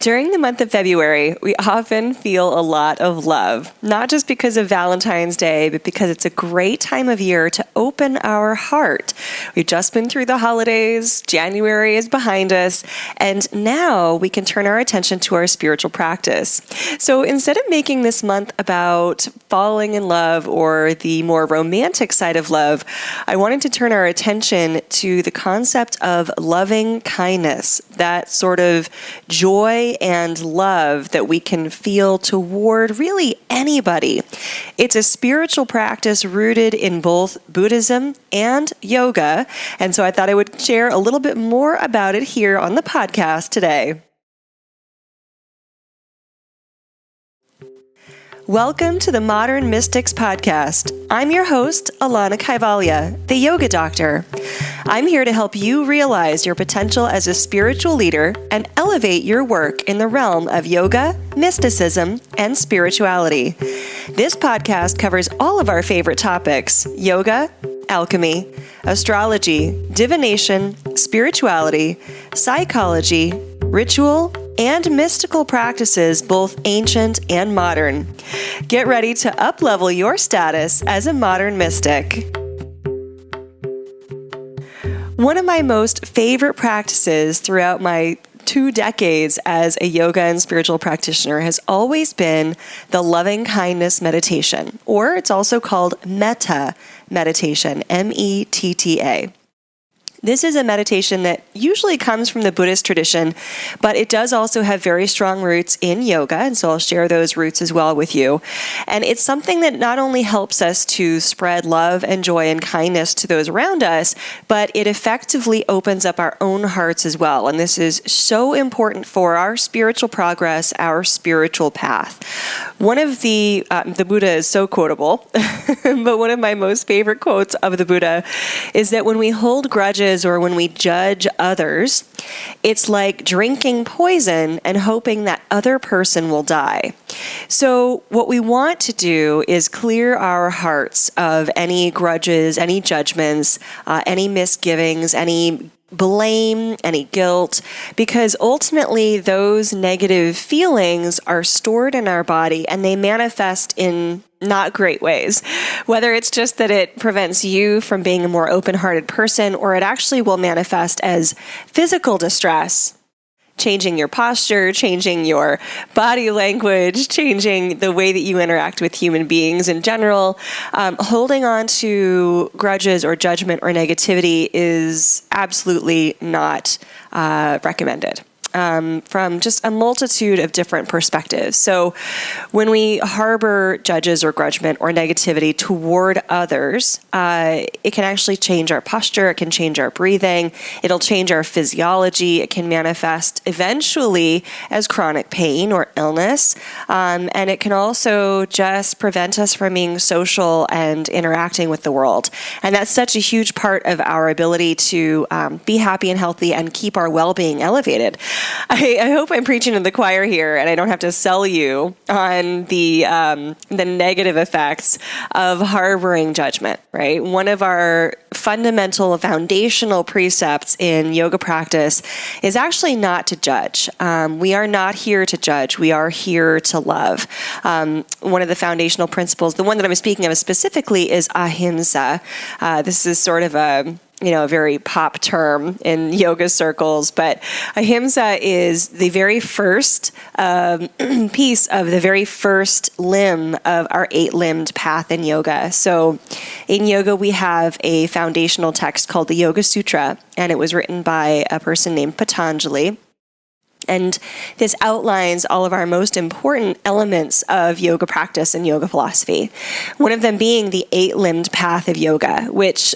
During the month of February, we often feel a lot of love, not just because of Valentine's Day, but because it's a great time of year to open our heart. We've just been through the holidays, January is behind us, and now we can turn our attention to our spiritual practice. So instead of making this month about falling in love or the more romantic side of love, I wanted to turn our attention to the concept of loving kindness, that sort of joy and love that we can feel toward really anybody. It's a spiritual practice rooted in both Buddhism and yoga, and so I thought I would share a little bit more about it here on the podcast today. Welcome to the Modern Mystics Podcast. I'm your host, Alana Kaivalya, the Yoga Doctor. I'm here to help you realize your potential as a spiritual leader and elevate your work in the realm of yoga, mysticism, and spirituality. This podcast covers all of our favorite topics: yoga, alchemy, astrology, divination, spirituality, psychology, ritual, and mystical practices, both ancient and modern. Get ready to up-level your status as a modern mystic. One of my most favorite practices throughout my 2 decades as a yoga and spiritual practitioner has always been the loving kindness meditation, or it's also called metta meditation, M-E-T-T-A. This is a meditation that usually comes from the Buddhist tradition, but it does also have very strong roots in yoga, and so I'll share those roots as well with you. And it's something that not only helps us to spread love and joy and kindness to those around us, but it effectively opens up our own hearts as well. And this is so important for our spiritual progress, our spiritual path. One of the Buddha is so quotable, but one of my most favorite quotes of the Buddha is that when we hold grudges or when we judge others, it's like drinking poison and hoping that other person will die. So what we want to do is clear our hearts of any grudges, any judgments, any misgivings, any blame, any guilt, because ultimately those negative feelings are stored in our body and they manifest in not great ways. Whether it's just that it prevents you from being a more open-hearted person, or it actually will manifest as physical distress, changing your posture, changing your body language, changing the way that you interact with human beings in general. Holding on to grudges or judgment or negativity is absolutely not recommended. From just a multitude of different perspectives. So when we harbor judges or grudgment or negativity toward others, it can actually change our posture, it can change our breathing, it'll change our physiology, it can manifest eventually as chronic pain or illness, and it can also just prevent us from being social and interacting with the world. And that's such a huge part of our ability to be happy and healthy and keep our well-being elevated. I hope I'm preaching to the choir here, and I don't have to sell you on the negative effects of harboring judgment, right? One of our fundamental, foundational precepts in yoga practice is actually not to judge. We are not here to judge. We are here to love. One of the foundational principles, the one that I'm speaking of specifically, is ahimsa. This is sort of a very pop term in yoga circles, but ahimsa is the very first piece of the very first limb of our 8-limbed path in yoga. So in yoga, we have a foundational text called the Yoga Sutra, and it was written by a person named Patanjali. And this outlines all of our most important elements of yoga practice and yoga philosophy. One of them being the 8-limbed path of yoga, which,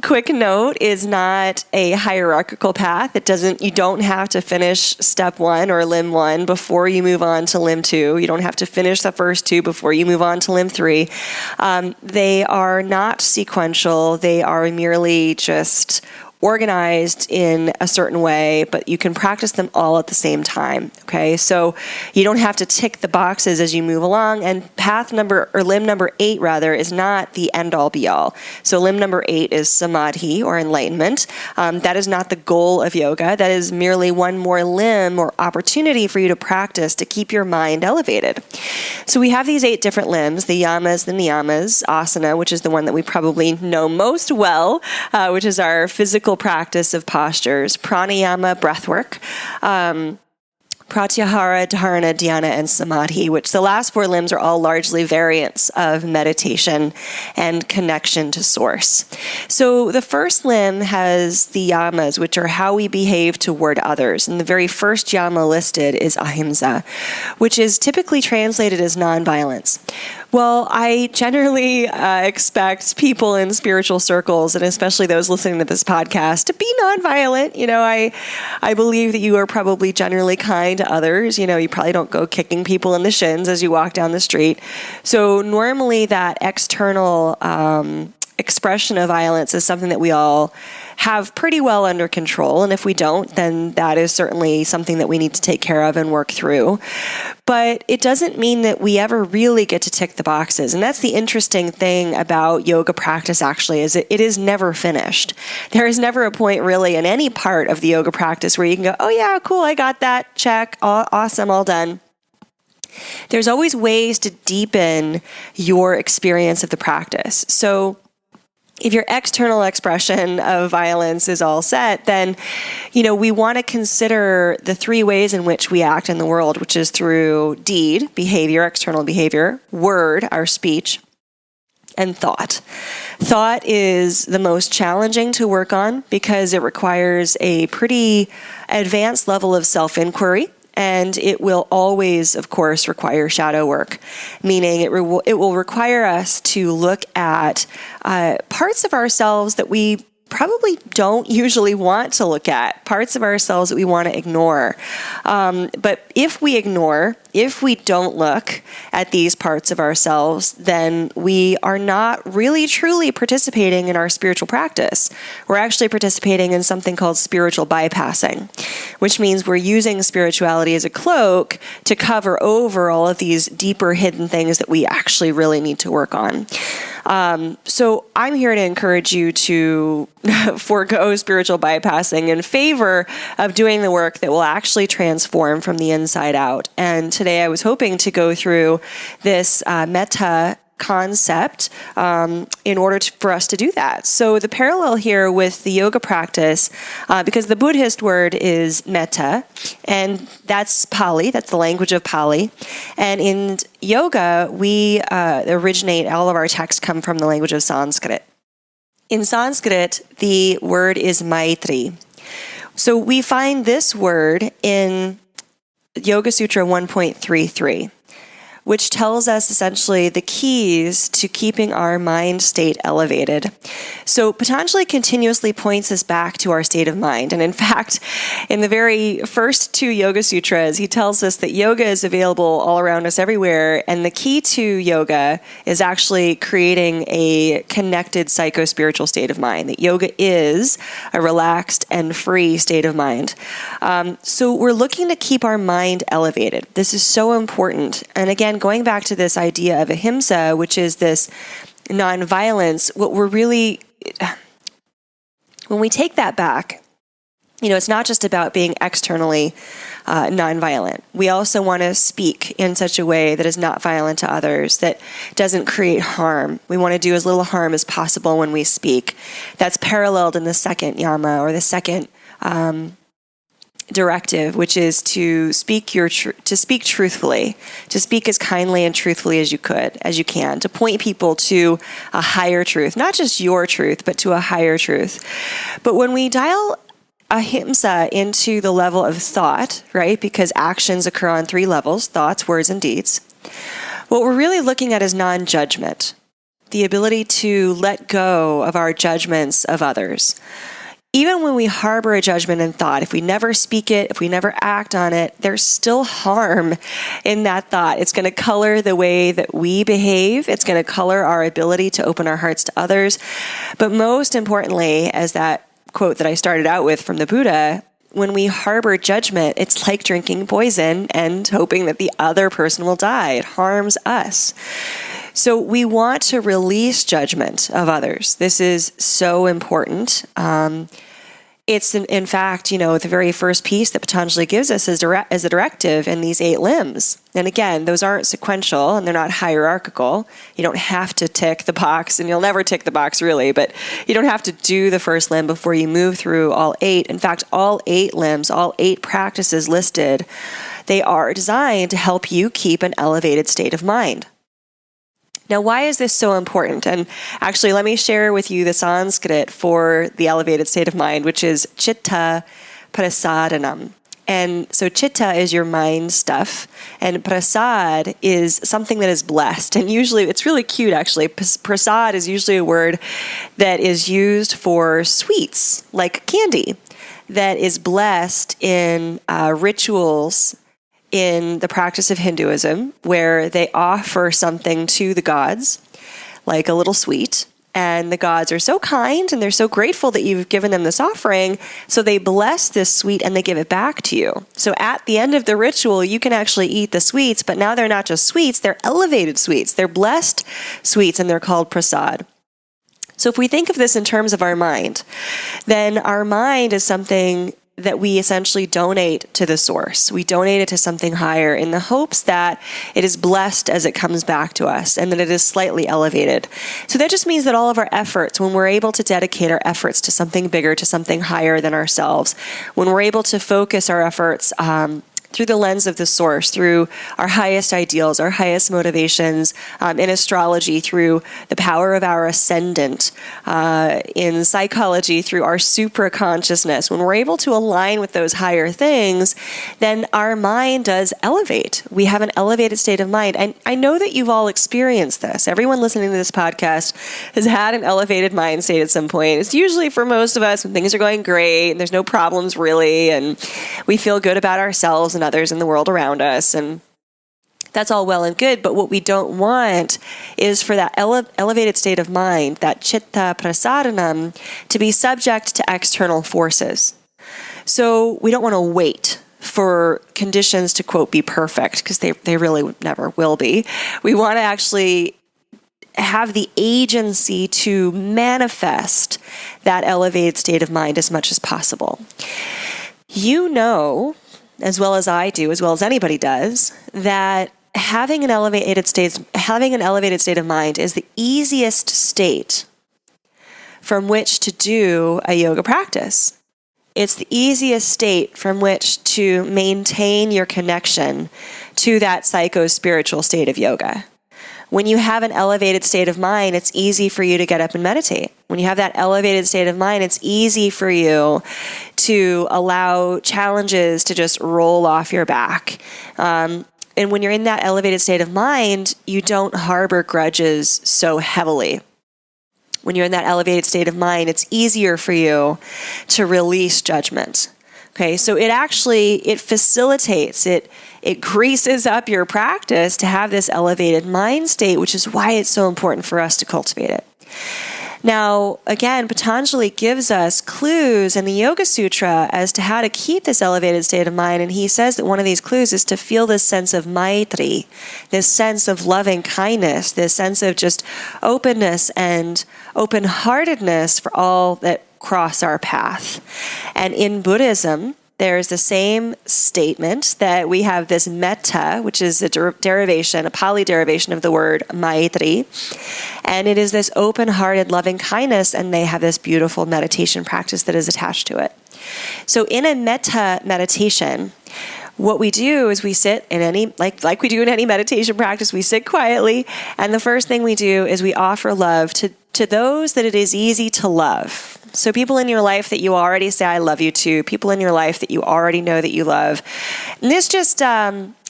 quick note, is not a hierarchical path. You don't have to finish step 1 or limb 1 before you move on to limb 2. You don't have to finish the first 2 before you move on to limb 3. They are not sequential. They are merely just organized in a certain way, but you can practice them all at the same time. Okay, so you don't have to tick the boxes as you move along. And limb number 8 rather is not the end all be all. So limb number 8 is samadhi, or enlightenment. That is not the goal of yoga. That is merely one more limb or opportunity for you to practice to keep your mind elevated. So we have these 8 different limbs: the yamas, the niyamas, asana, which is the one that we probably know most well, which is our physical practice of postures, pranayama, breathwork, pratyahara, dharana, dhyana, and samadhi, which the last 4 limbs are all largely variants of meditation and connection to source. So the first limb has the yamas, which are how we behave toward others. And the very first yama listed is ahimsa, which is typically translated as nonviolence. Well, I generally expect people in spiritual circles, and especially those listening to this podcast, to be nonviolent. I believe that you are probably generally kind to others. You probably don't go kicking people in the shins as you walk down the street. So normally that external expression of violence is something that we all have pretty well under control. And if we don't, then that is certainly something that we need to take care of and work through. But it doesn't mean that we ever really get to tick the boxes. And that's the interesting thing about yoga practice, actually, is it is never finished. There is never a point really in any part of the yoga practice where you can go, oh yeah, cool, I got that, check, awesome, all done. There's always ways to deepen your experience of the practice. So if your external expression of violence is all set, then, we want to consider the 3 ways in which we act in the world, which is through deed, behavior, external behavior, word, our speech, and thought. Thought is the most challenging to work on because it requires a pretty advanced level of self-inquiry. And it will always, of course, require shadow work, meaning it will require us to look at parts of ourselves that we probably don't usually want to look at, parts of ourselves that we want to ignore. But if we don't look at these parts of ourselves, then we are not really truly participating in our spiritual practice. We're actually participating in something called spiritual bypassing, which means we're using spirituality as a cloak to cover over all of these deeper hidden things that we actually really need to work on. So I'm here to encourage you to forego spiritual bypassing in favor of doing the work that will actually transform from the inside out. And today I was hoping to go through this metta concept in order for us to do that. So the parallel here with the yoga practice, because the Buddhist word is metta, and that's Pali, that's the language of Pali. And in yoga, we originate, all of our texts come from the language of Sanskrit. In Sanskrit, the word is Maitri. So we find this word in Yoga Sutra 1.33. which tells us essentially the keys to keeping our mind state elevated. So Patanjali continuously points us back to our state of mind. And in fact, in the very first 2 Yoga Sutras, he tells us that yoga is available all around us everywhere. And the key to yoga is actually creating a connected psycho-spiritual state of mind, that yoga is a relaxed and free state of mind. So we're looking to keep our mind elevated. This is so important. And again, going back to this idea of ahimsa, which is this nonviolence, what we're really, when we take that back, it's not just about being externally nonviolent. We also want to speak in such a way that is not violent to others, that doesn't create harm. We want to do as little harm as possible when we speak. That's paralleled in the second yama, or the second directive, which is to speak truthfully, to speak as kindly and truthfully as you can, to point people to a higher truth, not just your truth, but to a higher truth. But when we dial ahimsa into the level of thought, right? Because actions occur on 3 levels: thoughts, words, and deeds. What we're really looking at is non-judgment, the ability to let go of our judgments of others. Even when we harbor a judgment in thought, if we never speak it, if we never act on it, there's still harm in that thought. It's going to color the way that we behave. It's going to color our ability to open our hearts to others. But most importantly, as that quote that I started out with from the Buddha, when we harbor judgment, it's like drinking poison and hoping that the other person will die. It harms us. So we want to release judgment of others. This is so important. It's in fact, the very first piece that Patanjali gives us as a directive in these 8 limbs. And again, those aren't sequential and they're not hierarchical. You don't have to tick the box, and you'll never tick the box really, but you don't have to do the first limb before you move through all 8. In fact, all 8 limbs, all 8 practices listed, they are designed to help you keep an elevated state of mind. Now, why is this so important? And actually, let me share with you the Sanskrit for the elevated state of mind, which is chitta prasadanam. And so chitta is your mind stuff, and prasad is something that is blessed. And usually, it's really cute actually. Prasad is usually a word that is used for sweets, like candy, that is blessed in rituals in the practice of Hinduism, where they offer something to the gods, like a little sweet, and the gods are so kind and they're so grateful that you've given them this offering, so they bless this sweet and they give it back to you. So at the end of the ritual, you can actually eat the sweets, but now they're not just sweets, they're elevated sweets. They're blessed sweets, and they're called prasad. So if we think of this in terms of our mind, then our mind is something that we essentially donate to the source. We donate it to something higher in the hopes that it is blessed as it comes back to us and that it is slightly elevated. So that just means that all of our efforts, when we're able to dedicate our efforts to something bigger, to something higher than ourselves, when we're able to focus our efforts through the lens of the source, through our highest ideals, our highest motivations, in astrology, through the power of our ascendant, in psychology, through our supraconsciousness, when we're able to align with those higher things, then our mind does elevate. We have an elevated state of mind. And I know that you've all experienced this. Everyone listening to this podcast has had an elevated mind state at some point. It's usually for most of us when things are going great and there's no problems really, and we feel good about ourselves and others in the world around us, and that's all well and good, but what we don't want is for that elevated state of mind, that chitta prasadanam, to be subject to external forces. So we don't want to wait for conditions to, quote, be perfect, because they really never will be. We want to actually have the agency to manifest that elevated state of mind as much as possible. You know, as well as I do, as well as anybody does, that having an elevated state of mind is the easiest state from which to do a yoga practice. It's the easiest state from which to maintain your connection to that psycho-spiritual state of yoga. When you have an elevated state of mind, it's easy for you to get up and meditate. When you have that elevated state of mind, it's easy for you to allow challenges to just roll off your back. And when you're in that elevated state of mind, you don't harbor grudges so heavily. When you're in that elevated state of mind, it's easier for you to release judgment. Okay, so it facilitates, it greases up your practice to have this elevated mind state, which is why it's so important for us to cultivate it. Now, again, Patanjali gives us clues in the Yoga Sutra as to how to keep this elevated state of mind, and he says that one of these clues is to feel this sense of maitri, this sense of loving kindness, this sense of just openness and open-heartedness for all that cross our path. And in Buddhism, there's the same statement that we have this metta, which is a Pali derivation of the word maitri. And it is this open-hearted loving kindness, and they have this beautiful meditation practice that is attached to it. So in a metta meditation, what we do is we sit in any, like we do in any meditation practice, we sit quietly, and the first thing we do is we offer love to those that it is easy to love. So people in your life that you already say I love you to, people in your life that you already know that you love. And this just,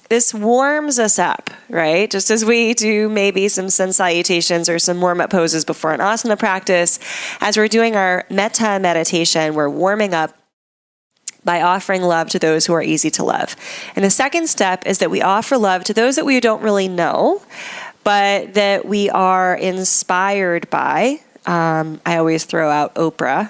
this warms us up, right? Just as we do maybe some sun salutations or some warm-up poses before an asana practice, as we're doing our metta meditation, we're warming up by offering love to those who are easy to love. And the second step is that we offer love to those that we don't really know, but that we are inspired by. I always throw out Oprah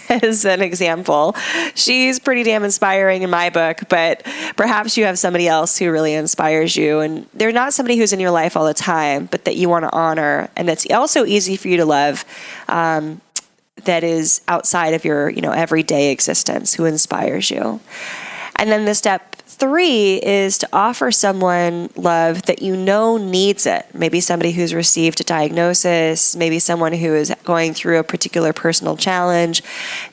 as an example. She's pretty damn inspiring in my book, but perhaps you have somebody else who really inspires you. And they're not somebody who's in your life all the time, but that you want to honor and that's also easy for you to love. That is outside of your, everyday existence, who inspires you. And then the step 3 is to offer someone love that needs it. Maybe somebody who's received a diagnosis, maybe someone who is going through a particular personal challenge,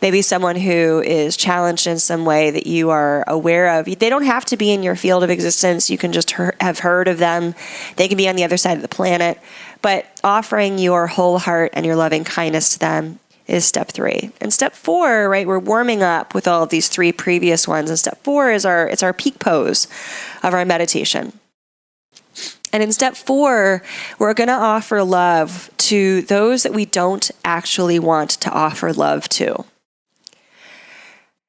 maybe someone who is challenged in some way that you are aware of. They don't have to be in your field of existence. You can just have heard of them. They can be on the other side of the planet. But offering your whole heart and your loving kindness to them is step 3. And step 4, right, we're warming up with all of these 3 previous ones. And step 4 is our peak pose of our meditation. And in step 4, we're going to offer love to those that we don't actually want to offer love to.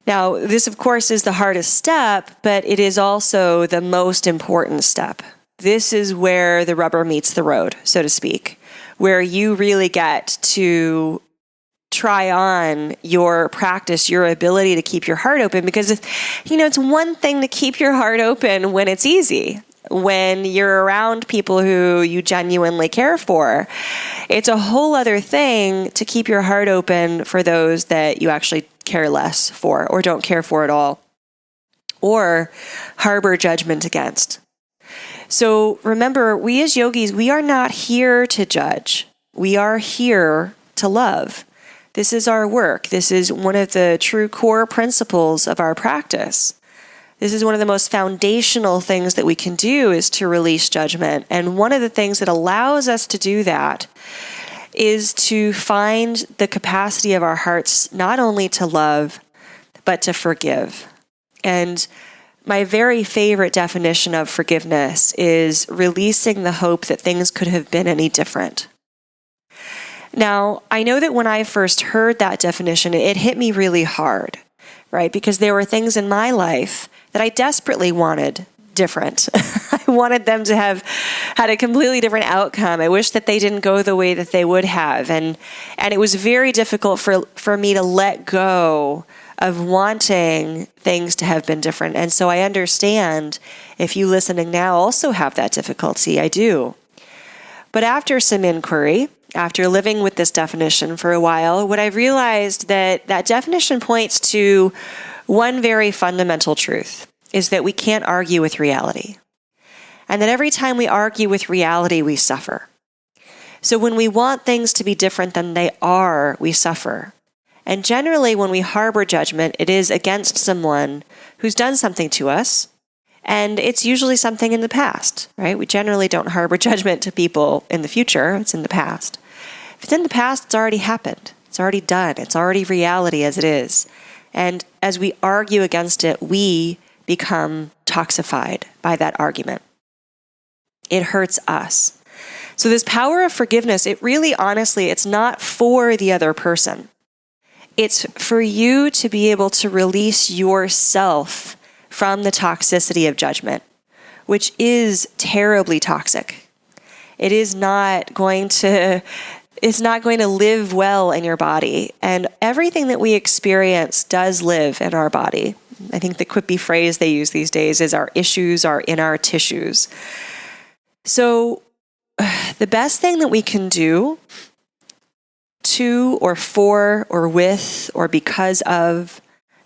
Now, this, of course, is the hardest step, but it is also the most important step. This is where the rubber meets the road, so to speak, where you really get to try on your practice, your ability to keep your heart open, because it's one thing to keep your heart open when it's easy, when you're around people who you genuinely care for. It's a whole other thing to keep your heart open for those that you actually care less for or don't care for at all, or harbor judgment against. So remember, we as yogis, we are not here to judge. We are here to love. This is our work. This is one of the true core principles of our practice. This is one of the most foundational things that we can do, is to release judgment. And one of the things that allows us to do that is to find the capacity of our hearts not only to love, but to forgive. And my very favorite definition of forgiveness is releasing the hope that things could have been any different. Now, I know that when I first heard that definition, it hit me really hard, right? Because there were things in my life that I desperately wanted different. I wanted them to have had a completely different outcome. I wish that they didn't go the way that they would have. And it was very difficult for me to let go of wanting things to have been different. And so I understand if you listening now also have that difficulty. I do. But after some inquiry, after living with this definition for a while, what I realized that definition points to one very fundamental truth, is that we can't argue with reality. And that every time we argue with reality, we suffer. So when we want things to be different than they are, we suffer. And generally, when we harbor judgment, it is against someone who's done something to us. And it's usually something in the past, right? We generally don't harbor judgment to people in the future. It's in the past. If it's in the past, it's already happened. It's already done. It's already reality as it is. And as we argue against it, we become toxified by that argument. It hurts us. So this power of forgiveness, it really, honestly, it's not for the other person. It's for you to be able to release yourself from the toxicity of judgment, which is terribly toxic. It's not going to live well in your body. And everything that we experience does live in our body. I think the quippy phrase they use these days is our issues are in our tissues. So the best thing that we can do to or for or with or because of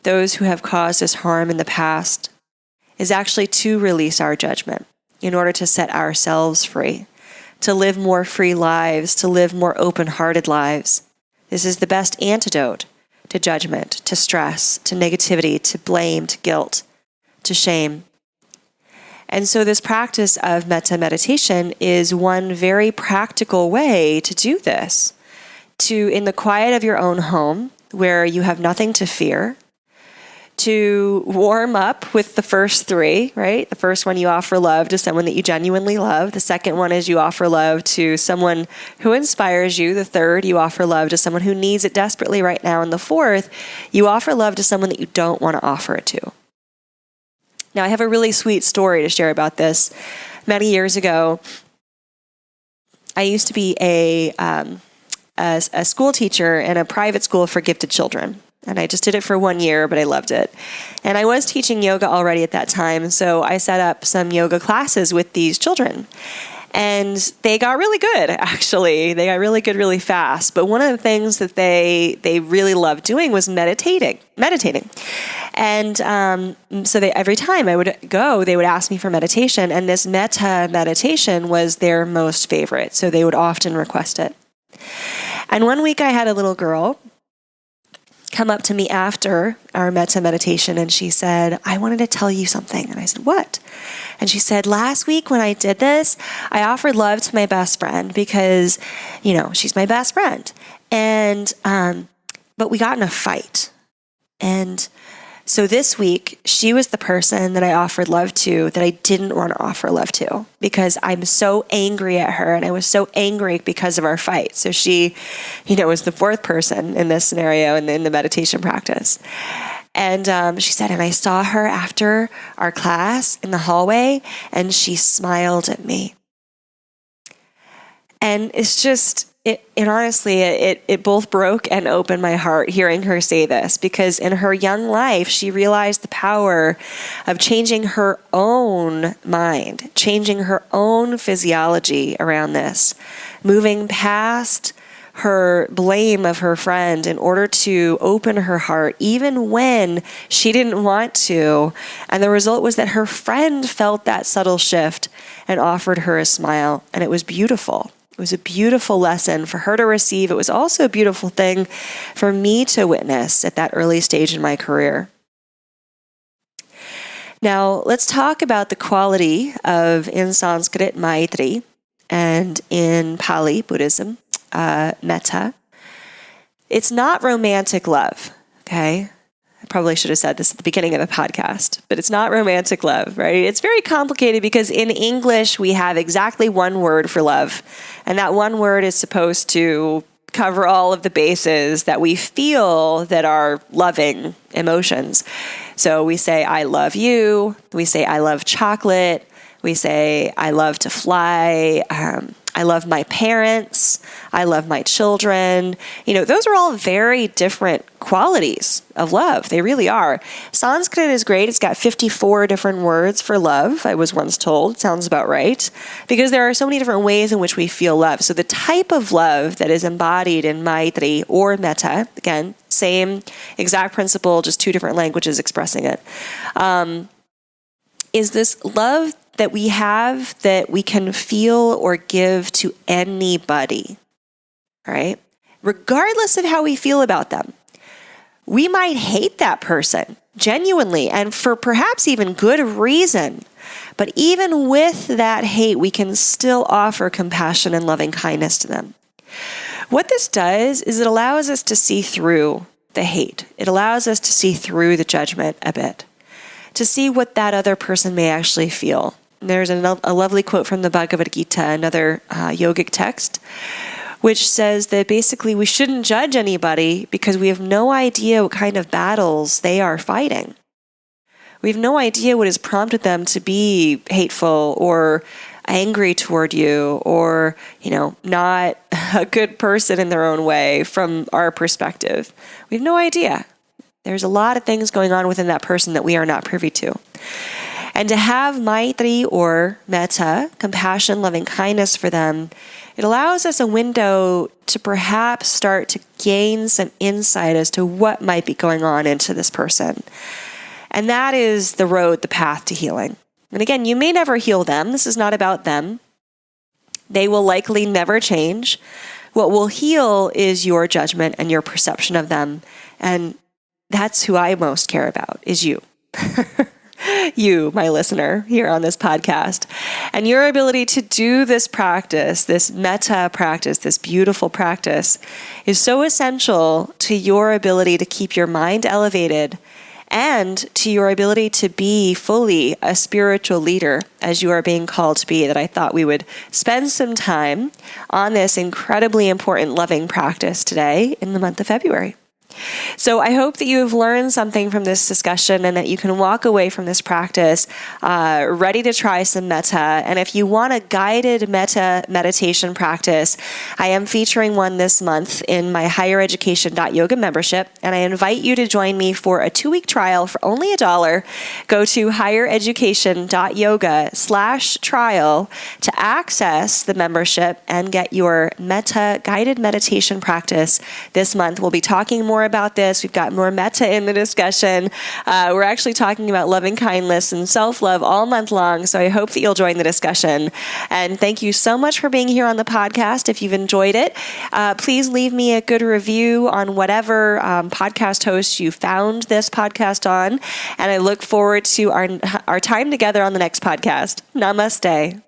those who have caused us harm in the past is actually to release our judgment in order to set ourselves free, to live more free lives, to live more open-hearted lives. This is the best antidote to judgment, to stress, to negativity, to blame, to guilt, to shame. And so this practice of metta meditation is one very practical way to do this, to, in the quiet of your own home, where you have nothing to fear, to warm up with the first 3, right? The first one, you offer love to someone that you genuinely love. The second one is you offer love to someone who inspires you. The third, you offer love to someone who needs it desperately right now. And the fourth, you offer love to someone that you don't want to offer it to. Now, I have a really sweet story to share about this. Many years ago, I used to be a school teacher in a private school for gifted children. And I just did it for 1 year, but I loved it. And I was teaching yoga already at that time, so I set up some yoga classes with these children. And they got really good, actually. They got really good really fast. But one of the things that they really loved doing was meditating. And so every time I would go, they would ask me for meditation. And this metta meditation was their most favorite. So they would often request it. And one week I had a little girl come up to me after our metta meditation, and she said, I wanted to tell you something. And I said, what? And she said, last week when I did this, I offered love to my best friend because, she's my best friend. And, but we got in a fight. And so this week, she was the person that I offered love to that I didn't want to offer love to because I'm so angry at her, and I was so angry because of our fight. So she, was the fourth person in this scenario in the meditation practice. And she said, and I saw her after our class in the hallway, and she smiled at me. And it's just, honestly, it both broke and opened my heart hearing her say this, because in her young life, she realized the power of changing her own mind, changing her own physiology around this, moving past her blame of her friend in order to open her heart, even when she didn't want to. And the result was that her friend felt that subtle shift and offered her a smile, and it was beautiful. It was a beautiful lesson for her to receive. It was also a beautiful thing for me to witness at that early stage in my career. Now, let's talk about the quality of, in Sanskrit, Maitri, and in Pali, Buddhism, metta. It's not romantic love, okay? I probably should have said this at the beginning of the podcast, but it's not romantic love, right? It's very complicated because in English, we have exactly one word for love. And that one word is supposed to cover all of the bases that we feel that are loving emotions. So we say, I love you. We say, I love chocolate. We say, I love to fly. I love my parents. I love my children. Those are all very different qualities of love. They really are. Sanskrit is great. It's got 54 different words for love, I was once told. Sounds about right. Because there are so many different ways in which we feel love. So the type of love that is embodied in Maitri or Metta, again, same exact principle, just two different languages expressing it, is this love that we have that we can feel or give to anybody, right? Regardless of how we feel about them. We might hate that person genuinely and for perhaps even good reason. But even with that hate, we can still offer compassion and loving kindness to them. What this does is it allows us to see through the hate. It allows us to see through the judgment a bit, to see what that other person may actually feel. There's a lovely quote from the Bhagavad Gita, another yogic text, which says that basically we shouldn't judge anybody because we have no idea what kind of battles they are fighting. We have no idea what has prompted them to be hateful or angry toward you or, not a good person in their own way from our perspective. We have no idea. There's a lot of things going on within that person that we are not privy to. And to have Maitri or Metta, compassion, loving kindness for them, it allows us a window to perhaps start to gain some insight as to what might be going on into this person. And that is the road, the path to healing. And again, you may never heal them. This is not about them. They will likely never change. What will heal is your judgment and your perception of them. And that's who I most care about, is you. You, my listener, here on this podcast. And your ability to do this practice, this metta practice, this beautiful practice, is so essential to your ability to keep your mind elevated and to your ability to be fully a spiritual leader as you are being called to be, that I thought we would spend some time on this incredibly important loving practice today in the month of February. So I hope that you have learned something from this discussion and that you can walk away from this practice ready to try some metta. And if you want a guided metta meditation practice, I am featuring one this month in my highereducation.yoga membership. And I invite you to join me for a 2-week trial for only $1. Go to highereducation.yoga/trial to access the membership and get your metta guided meditation practice this month. We'll be talking more about this. We've got more metta in the discussion. We're actually talking about loving kindness and self-love all month long, so I hope that you'll join the discussion. And thank you so much for being here on the podcast. If you've enjoyed it, please leave me a good review on whatever podcast host you found this podcast on, and I look forward to our time together on the next podcast. Namaste.